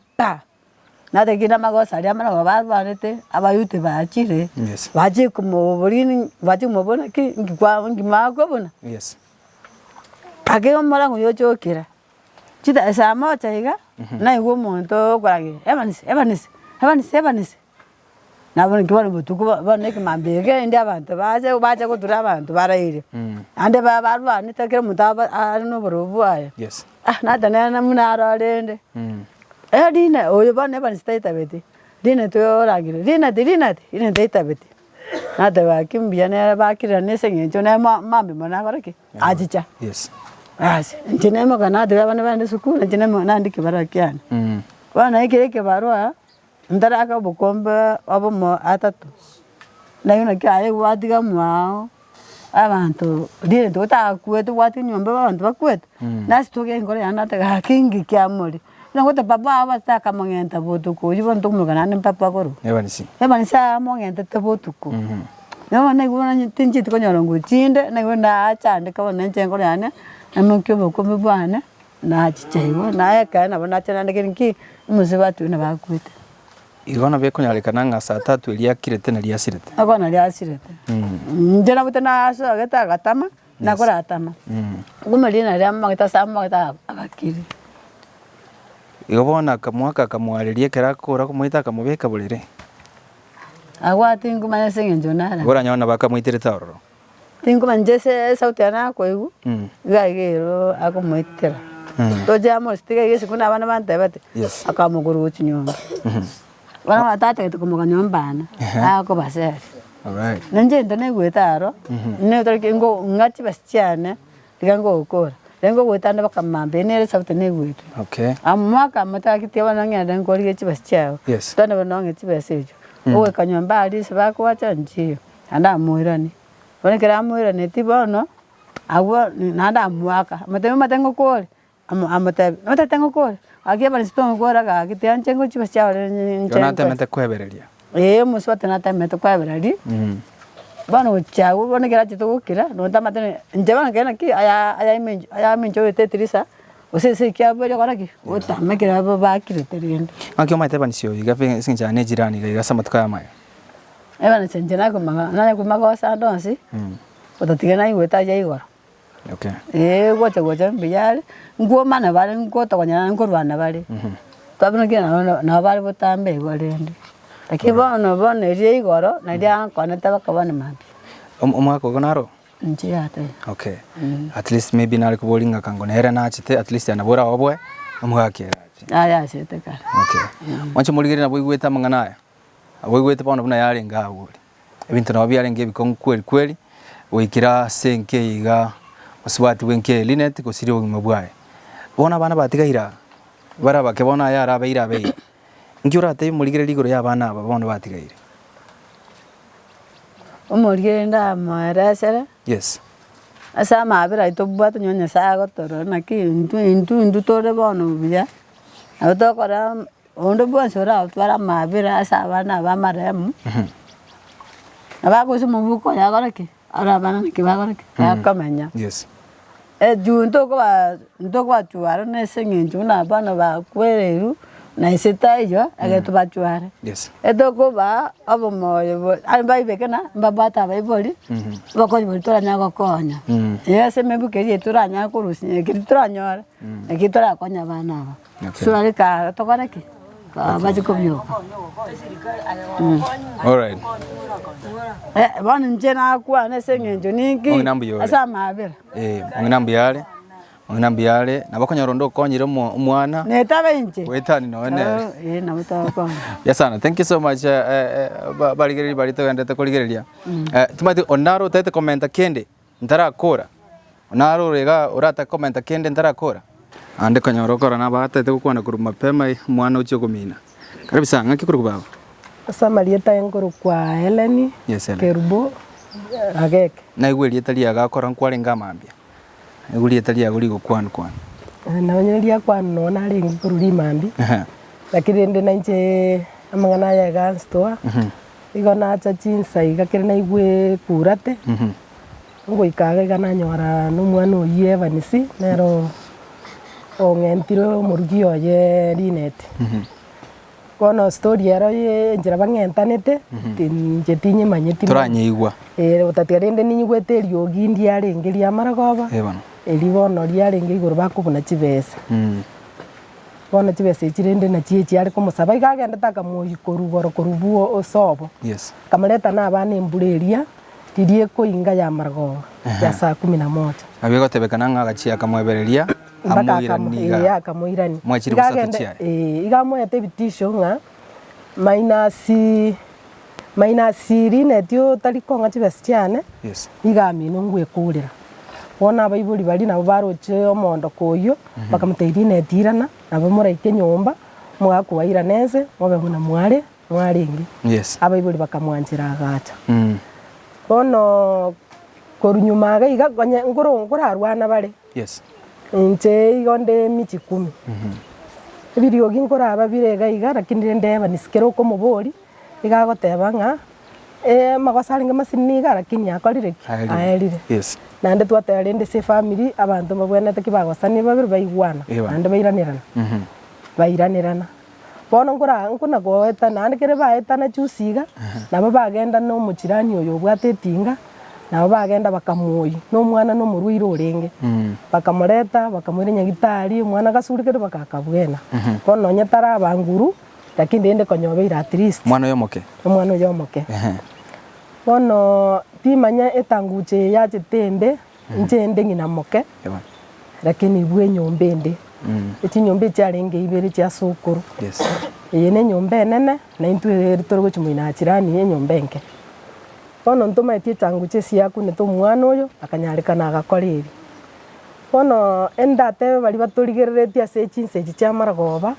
Na te kina magosa ya mana babarete abayute bachire. Yes. Baje kumobori baje kumobona ki ngwa ngimako bona. Yes. Age murango yochokira. Chita esa mocha higa. Na igo monto kwage. Evanis. Na bona kiwana butuku bana kimambege ndi abantu baje kutura abantu baraire. Ande babarwa nitakira mutaba arino borobu aya. Yes. Na tana munaro rende. Dina oyo bana staita beti. Dina to ragire. Dina staita beti. Na te bakimbia ne bakira nesenye chona mambe mana korake. Ajicha. Yes. Asi, ntinemo kana de bana sukuru ntinemo nandike barakiana. Bana ikireke barwa ndaraka bukombe abomo atatu. Na yuna kya wadiga mwao. Abantu dine to ta kwetu wati nyombe abantu bakwetu. Na sitoke ngore anata kingi kya muri. Na ngote papa abasta kamangenta botuko. Yibon tumu kana ne papa koro. Ebanisi amongenta tabotuko. Na na gona tinji to nyorongo chinde na gona achande kabona njengo yana. Amokyo bokombe bwana na chichaiwo na yakana bona chana ndekinki musibatu na bakwete. Igona be kunyalekana nga saa 3 elia kirete na lia sirete. Agona lia sirete. Njera butana aso ageta gatama na kora atama. Gumalina ria mageta sama mageta abakiri. Igobona kamwaka kamwaririe kera kora kumwita kamubeka bulire. Agwati ngumanya sengenjo nara. Gora nyona bakamwitere tauro. Tingu manjese sauti ana koigu. Gagero akomoitera. Toja mo stiga yesi kuna bana bante bate. Yes. Akamuguru chinyomba. Bana batata kumuga nyombana. Ako basere. All right. Nanje ndone gwetaro. Ne torike ngo ngati basichane. Digango ukora. Lengo gwetanda bakamambe nere sauti ne gwetu. Okay. Amwaka mataki tiwana ngenda ngori chibasichao. Yes. Tana banonge chibasejo. Owe kanyomba ali sabako wacha njio. Anda muirani. Bone kera muirani tibono. Agwa nanda mwaka. Matengo kole. Amata tengo kole. Agia bani stongo kora ga kitian chengo chibasichao nche. Jonathan mete kwebereria. Muswata nata mete kwebereri. Bana uchawo bone kera chito kira. No tamate njebana kena ki aya menjo tetrisa. Ose kia bere kora ki. Otame kera baba kireteriendo. Akyo mate bani sio igafe sinja ne jirani ga igasa matkaya maya. Ebana senjena kumaga nanya kumaga sandonsi. Otatigana igweta ya igora. Okay. Gocha mbiyale. Ngo mana bale ngo tokonyana ngo rwana bale. Twabona kina na bale botambe igorende. Takiba no bone rie igoro na dia koneta bakabana mambi. Omwako gonaro. Nje ate. Okay. At least maybe nali kubolinga kangona era na chite at least anabora obwe omwake. Aya sete ka. Okay. Wanche muligere na bwigweta mangana. Abwigweta bana buna yale ngabuli. Ebintu na byale ngebi kweli wikira senke iga oswati wenke linet ko siri ogima bwae. Bona bana batigaira bara bakebona yara beira bei. Ngiura te muligere ligoro ya bana aba bona batigaire. Omorigere nda marasera. Yes. Asa mabira itobwata nyonya sago toro naki intu tore bono biya. Auto kora ondo bonsora utwara mabira asa bana ba maremu. Abago se mubuko ya gorake. Ara bana ki ba gorake. Akamenya. Yes. Junto kwa chuara na sengenju na bana ba kwereru na iseta yo ageto ba chuara. Yes. Edoko ba abo moyo amba ibekena mbabata ba iboli. Bako bitora nyago konya. Yese mebukeri turanya kurusi kituranyora. Kitura konya bana ba. Suare ka tokareke. Bajiko byo. All right. Bana njena kwa na sengenju ningi. Asa mabira. Onginambi yale nabakonyorondo konyire umwana netabe nje wetani none nabutaba kwa yes sana. Thank you so much baligereri balito yandete koligereria tumati onaro tete komenta kende ntara kora onaro rega urata komenta kende ntara kora ande konyoro kora na bata te kukwana kuru mapema mwana uchi kumina karibu sana ngaki kuru baba asa marieta ngoro kwa Eleni. Yes Eleni Kerubo ageke na igweli etali aga kora nkwale ngamambia iguli etali aguli go kwan na onyeria kwa nona ringi kururi mambi lakini ndi nainje amangana ya ganstoa igona cha chinsa igakire na igwe kurate ngo ikaga igana nyora n'umwana uyiye vanisi nero ongentiro murugi oye linet kono story yaro ye njira bangentanete tinje tinye manyeti turanyeigwa utatiarende ninyugwete riogi ndia rengeria maragoba bana elibono ria renge iguru bakubuna chibesa bona chibesa chirende na chichi ari kumusaba igagenda taka muyi korugoro korubuo osobo yes kamaleta na abana embureria tirie koinga ya maragoba ya saa 11 abigo tebekana ngagachia kamwebereria amuirani akamuirani mwachiri gusatuchia igamwete bitisho nga minasi rinetio tarikonga chibesa chiane yes igamino ngwekurira wona abaiburi bari nabo baroche omondo koyo bakamuteiri netirana nabo muraike nyumba mugakuwaira nese mobe muna mwarengi yes abaiburi bakamwanjira agacha kono korunyumaga iga konye ngoro arwana bare yes nche igonde michi 10 ibirio ginkora ababirega iga lakini ndeba nisikero ko mubori igagoteba nga magasaringa masini iga lakini akorire aerire yes nande twatayarende se family abantu babwene tekibagosani babiri baigwana nande bairanirana bono nkuna goeta nande kere baeta na chusiga nabo bagenda no muchirani oyo bwatetinga nabo bagenda bakamuyi no mwana no murwiro orenge bakamureta bakamwire nyagitari mwana gasurikere bakakabwena bono nyetara banguru lakini ende konyobeira at least mwana yomoke bono timanya etanguche ya chitembe nchende ngina moke lakini bwe nyombende eti nyombe cyarenge ibere cya sukuru yes yene nyombe nene na intwe ritorgo chimwina chirani ye nyombenke bono ntoma eti tanguche siaku neto mwana oyo akanyarika na agakoreri bono endate bali baturigerereti ase chinse cya maragoba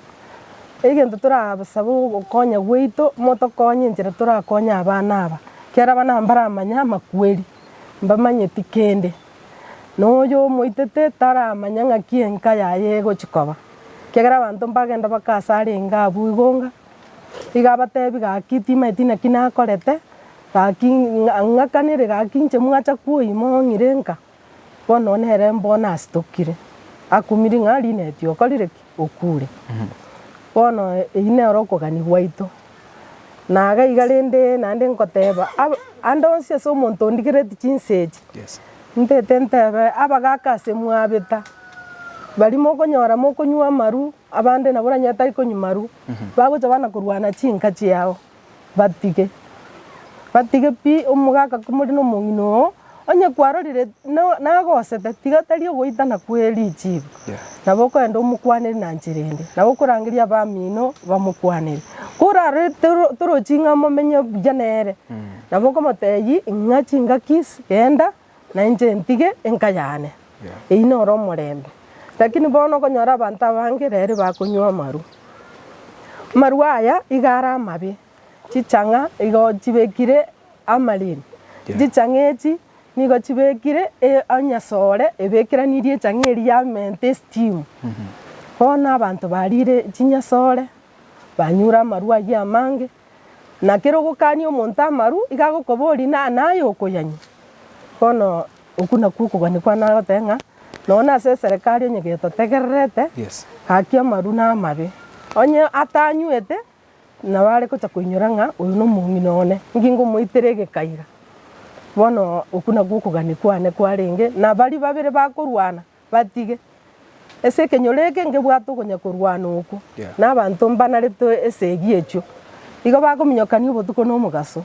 egento turabasaba ukonya gweito moto konye njira turakonya abana aba kera bana mbara amanya makweli mbamanye tikende noyo moitete tara manyanga kienka yaye gochikoba kegera bantu mbagenda bakasare ngabu igonga igabate bigakiti maitina kina korete gaki ngakanire gakinche mwacha kuimo ngirenka bono nere mbona stokire akumiri ngari netio korire okure bono ine oroko gani waito naga igarende nande nkoteba andonse so monto ndigireti chinseji yes ntebe abagaka se mwabeta bali mokonyora mokonywa maru abande nabura nyata ikonyumaru bagocha bana kurwana chinka chiao batige pi umugaka kumuri no mungino onye kwarorire nagosete tigatari goitana kweli chibu nabo kwenda umukwaniri na njirende nabo kurangiria bamino bamukwaniri kurare turo chinga momenye byanere nabo komoteyi ingachinga kis yenda na nje ntige enkayane ino oro morembe lakini bono konyora abantu abange rere bakunywa maru aya igara mabe chichanga igo chibekire amalini chichangeti nigo chibekire anyasore ebekira nirie changeri ya mente steam bona abantu barire chinyasore banyura maru aya amange na kero gukani omonto amaru igagokobori nayo okoyanyi kono ukuna kukugani kwa nagotenga nona se serikali nyegeto tegererete yes hakia maru na mabe onye atanyuete na wale ko takunyuranga uyu no muminone ngingo muiterege kaiga bono ukuna kukugani kwane kwarenge na bali babere bakurwana batige ese kenyoreke ngebwatu kunya kurwana uku na bantu mbanarito esegi echo igo bakominyokani obotuko no mugaso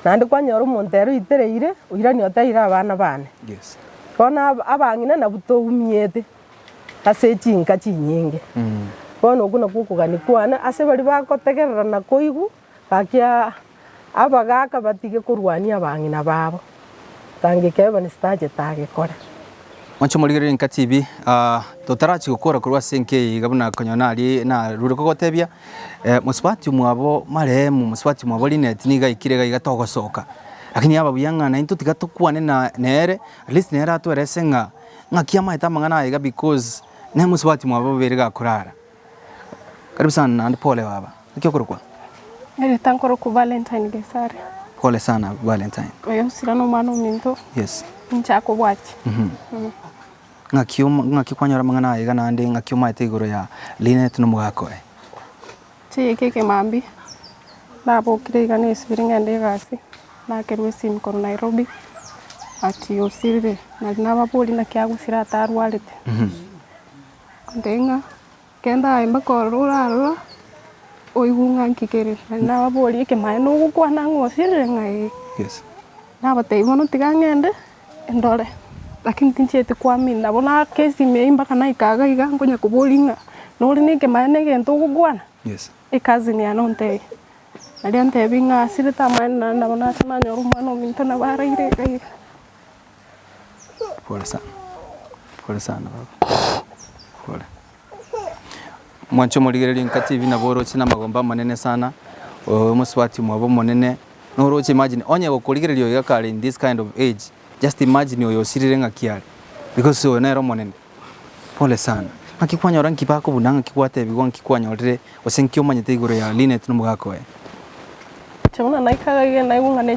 nandi kwanyora omontero itereire oirani otaira abana bane yes bona abang'ina na buto umiete ase chinka chinyinge bono okuna kukugani kwana ase bari bakotegerera na koigu bakia abagaka batige kurwania abang'ina babo tangikeba ni stage tagekora Mwancho muligere nka TV totarachi gukora kurwa senke gabuna konyonari na ruriko gotebia muswati mwabo maremu muswati mwabo linet niga ikirega igatogosoka lakini aba buyanga na into tigatukwane na nere at least nera atwerese nga kiama itamangana iga because ne muswati mwabo berega kurara karibu sana nandi pole baba nikyo kurukwa Ere tankoro ku Valentine gesare. pole sana Valentine Oyo sirano mano minto. yes Nchako bwachi. ngaki kwanyora mangana iga nandi ngaki maite iguru ya Linet no mugakoe Keke mambi. Nabo kirega ne sbiringa ndegasi. Na kerwe sim ko Nairobi. Ati osirire na naba poli na kya gusira tarwalite. Ndenga kenda imba ko rura oigunga nkikere naba poli ke mai no gukwana ngosirire ngai. yes Naba teimono tigangende ndole. Lakini tinchete kwa mimi nabona kesi meimba kana ikaga iga ngonya kubolinga. Nori nike maene gento gukwana. yes Ikazi ni anonte. Aliante binga sirita maana nabona sana nyoru mano minto na baraire kai. Pole sana baba pole mwancho muligereri nkati hivi na boro china magomba manene sana muswati mwabo monene no roche imagine onye gokuligereri yo yakale in this kind of age just imagine yo sirire ngakiale because so nero monene pole sana akikwanya ranki bako bunanga kikwate bigo nkikwanya orire osenkyo manyete igoro ya Linet no mugakoe Chona naikaga ge naigunga ne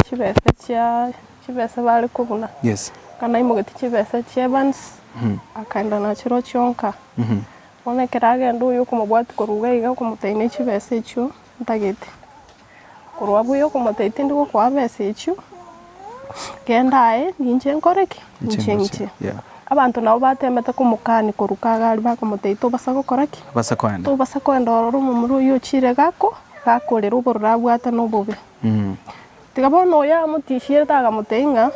chibesa bali kubuna. yes Kana imugeti chibesa chevans. Akaenda na chiro chonka. One kerage ndo yo kumubwati koruga iga kumutaine chibesa echo ntagete. Kurwabu yo kumutaite ndiko kwa besa echo. Kendae ninje nkoreki. Nchenche. yeah Abantu nabo batemete kumukani korukaga ali bakumutaite basako koreki. basakoenda To basakoenda ororumu muri yo chire gako. Gakorera uburura bwata no bobe. Tigabona oya mutishire taga mutenga.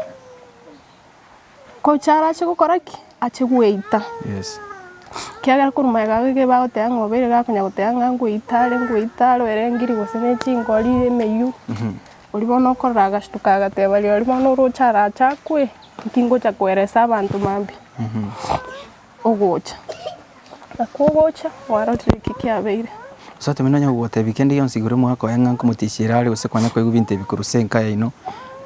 Ko chara che gukoraki ache guita. yes Kiaga kurumaiga ge bagotea ngobere gakunya gotea nguitare erengiri gosene chingori meyu. Ulibona okorra gashtuka gatebali ulibona uruchara chakwe kingo cha kweresa abantu mambi. Ogocha. Akogocha warotire kikiabeire. Sote minonya wote weekend yon sigure mwako yanga kumutishira ali usekwanya ko ibinte bikuruse nkaya ino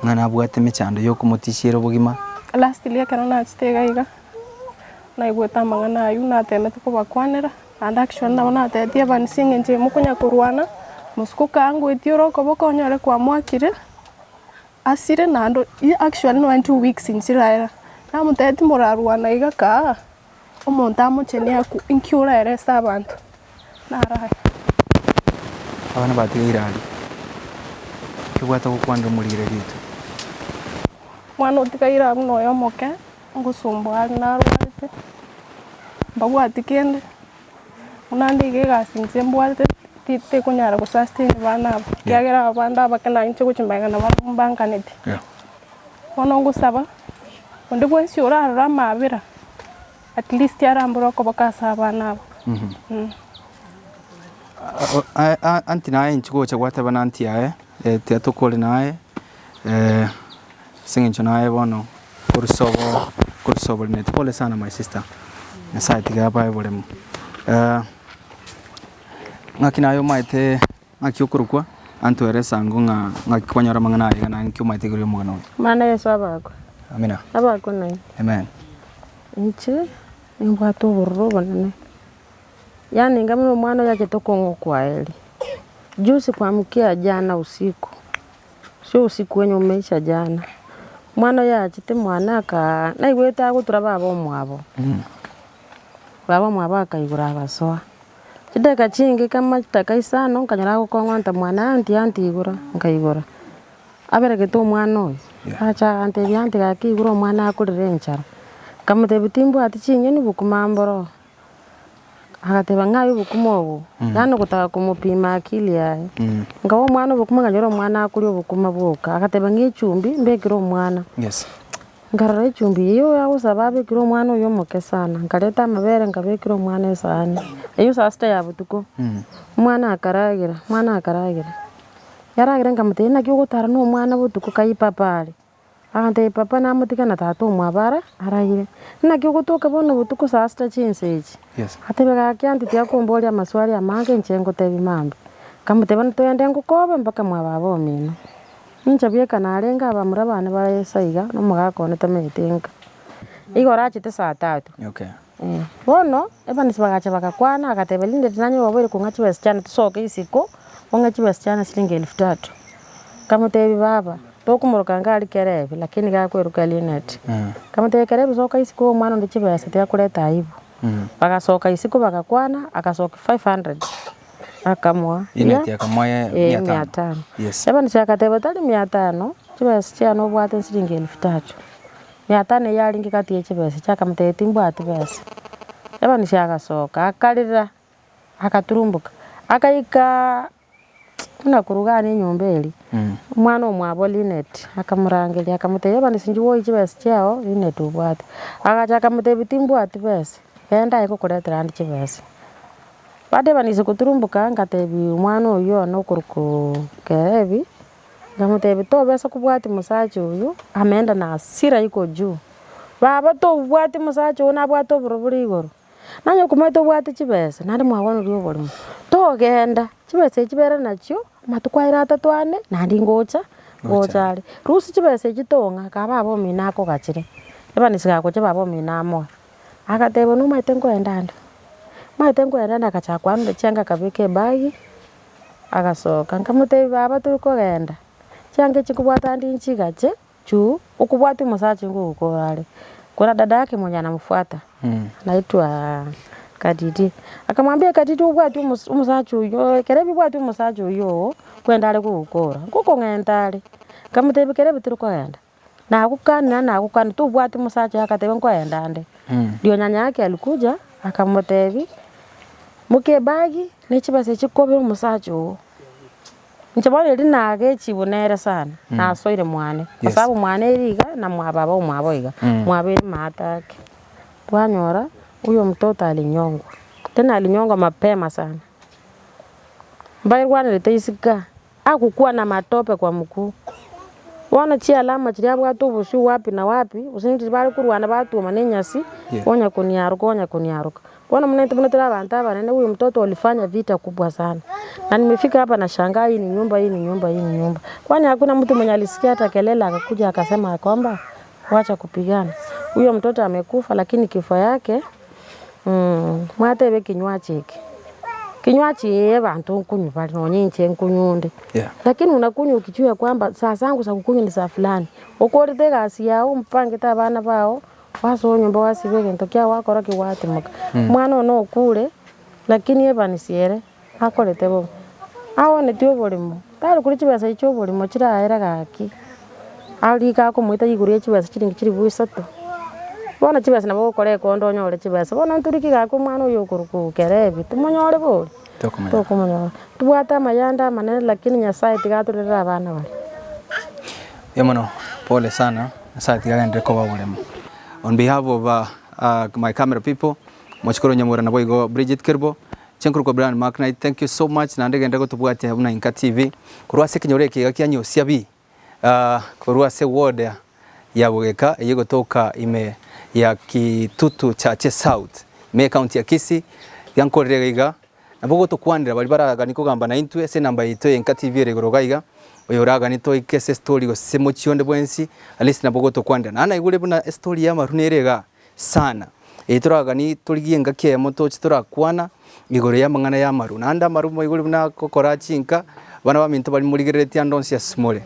ngana bwate mechando yo kumutishira bugima Last year kana na chitega iga na igweta mangana ayu na temete ko bakwanera and actually na na tetia bansinge nje mukunya kurwana musku kangu etioro ko bokonyore kwa mwakire asire na ndo actually no 2 weeks in siraira na muteti murarwana iga ka omonta muchene aku inkyura ere sabantu naraha abana batigira ali kigwata kukwandira mulire gitu mwana utikaira muno yomoke ngusumba narwate mbagwati kende unandike gasinze mbwate tite kunyara kusustain bana kyagera abanda bakana inche kuchimbaga na bambankanete yeah ono ngusaba undi bwensi urara mabira at least yarambura ko bakasa bana anti naye nchiko cha gwata bana anti yae teatokole naye singincho naye bono kursobo net pole sana my sister nasati ga bae bolemu ngakinayo maite ngakyokurukwa antu eresa ngunga ngakwanyara mangana iga na nkyo maite guri mugano Mana Yesu abako. amina Abako nai. amen Nche ngwato burro banane. Yani ngamno mwana yake tokongo kwa eli. Juzi kuamkia jana usiku. Sio usiku wenye umeisha jana. Mwana yachite mwana ka naigweta gutura babo mwabo. Babo mwabo akaigura abasoa. Chideka chingi kama chitakaisano nkanyara gukongwanta mwana anti igura nkaigura. Abereke to mwana oyo. Acha ante byanti gakigura mwana akurire nchara. Kamute bitimbu ati chinye ni bukumamboro. Agateba ngayo bukumobo. Nano gutaka kumupima akili yae. Ngawo mwana bukuma nganyoro mwana akuri obukuma bwoka. Agateba ng'echumbi mbekiro mwana. yes Ngarara echumbi iyo yagusaba bekiro mwana oyo moke sana. Nkareta amabere ngabekiro mwana esani. Iyo saa sita ya butuko. Mwana akaragira. Yaragira nkamute nakyo gutara no mwana butuko kayipapari. Ante papa namutika na tatu mwabara arayire. Nakyo gutoka bono butuko saa sita chinseji. yes Atebega kyanti tia kumbolia maswali amange nchengo tebi mambe. Kamuteba ntoyende ngukobe mpaka mwababo mino. Nchabye kanarenga abamurabane barayesaiga no mugakone tametenga. Igora chite saa 3. okay bono ebanisi bagacha bakakwana akatebelinde tinanyo wabere kunga chibesichana tusoke isiko onga chibesichana shilingi 3000 kamutebi baba tokumuruka ngali kerebe lakini gakweruka linet kamutebi kerebe soka isiko mwana ndi chibesa tya kuleta aibu bagasoka isiko bakakwana akasoka 500 akamwa inet akamwa 500 yes ebanisi akateba tali 500 chibesichana obwate shilingi 3000 500 yalingi kati yechibesa chakamtebi timbwate besa ebanisi akasoka akalira akaturumbuka akaika kunakuruga nyumba eli mwana omwabo linet akamurangelia akamuteba nisinjiwo ichibesa chao linet ubwate akacha akamuteba timbwate besa enda iko kuletera andi chibesa bade banisi kuturumbuka ngatebi mwana oyo nokuruku kerebi ngamutebi to besa kubwate musachi uyu ameenda na asira iko juu baba to ubwate musachi una bwate oburuburi igoro nanyo kumeto bwate chibesa nandi mwabona ryo bolimu to genda chibesa chibera nacho matukwaira tatwane nandi ngocha ngochari rusi chibesa chitonga kababo minako gachire ebanisi gako chebabo minamo akatebo no maitengo endanda akachakwande changa kabike bagi agasoka nkamutebi baba turiko genda change chikubwata ndi nchigache chu ukubwati musachi nguko wale kuna dada yake mwenye anamfuata anaitwa Kadidi akamwambia Kadidi ubwati umusachi uyo kerebi bwati umusachi uyo kwenda ale kukora kuko ngentale kamutebi kerebi turiko genda na akukana tu bwati umusachi akatebe nkwenda ande ndio nyanya yake alikuja akamutebi muke bagi nechibase chikobe umusachi uyo Nchabone linage chibunere sana na soire mwane kwa sababu mwane iliga na mwababa umwaboiga mwabiri matake twanyora huyo mtoto alinyongwa tena alinyongwa mapema sana mbairwana litaisika akukua na matope kwa mkuu wana chi alama chiri abwatu busu wapi na wapi usinti bali kurwana batu manenyasi onya kuniaruka wana mnetera abantu abanene huyu mtoto alifanya vita kubwa sana na nimefika hapa na shangaa hii ni nyumba kwani hakuna mtu mwenye alisikia hata kelele akakuja akasema kwamba wacha kupigana huyo mtoto amekufa lakini kifo yake mwatebe kinywachi abantu kunywa bali nonyinche nkunyunde lakini unakunywa ukijua kwamba saa zangu za kukunywa ni saa fulani ukorite gasi yao mpange tabana bao waso nyumba wasibege ntokia wakora kiwate muka mwana no kule lakini ebanisiere akorete bo awone tio bolimo tari kuri chibesa icho bolimo chiraera gaki alika ko mwita iguri chibesa chiringi chiri buisato bona chibesa nabo kore kondo nyore chibesa bona nturiki gako mwana uyo kuruku kerebi tumonyore boli tokumonyora tubwata mayanda manene lakini nyasaye tigaturira abana bali yemono pole sana nyasaye tigagende ko babolemo. On behalf of my camera people, Mochikoro Nyamura na boigo Bridget Kirbo, Chenkuru Brian Marknight, thank you so much. Na ndege ndego tubwate habuna Inka TV. Kurwase kinyoreke gakianyo siabi. Kurwase ward ya Bugeka yego toka ime ya Kitutu Chache South. Me county ya Kisii yankorega na bogo to kwandira bali baraga niko gamba na intwe se namba ito Inka TV regorogaiga. Oyoraga nito ikese story go semo chionde bwensi alisi na bogoto kwanda na igule buna story ya marunerega sana eturaga ni tuligienga ke moto chitura kwana igore ya mangana ya maru nanda marumo igule buna kokora chinka bana ba minto bali muligereti andonsi ya smole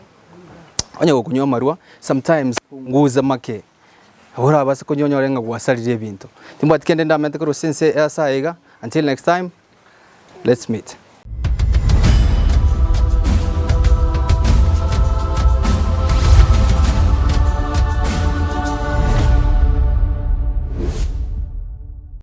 onye go kunywa marua sometimes nguza make ahora base kunyonyorenga gwasalire bintu timba tikende ndamente ko sense ya saiga until next time let's meet.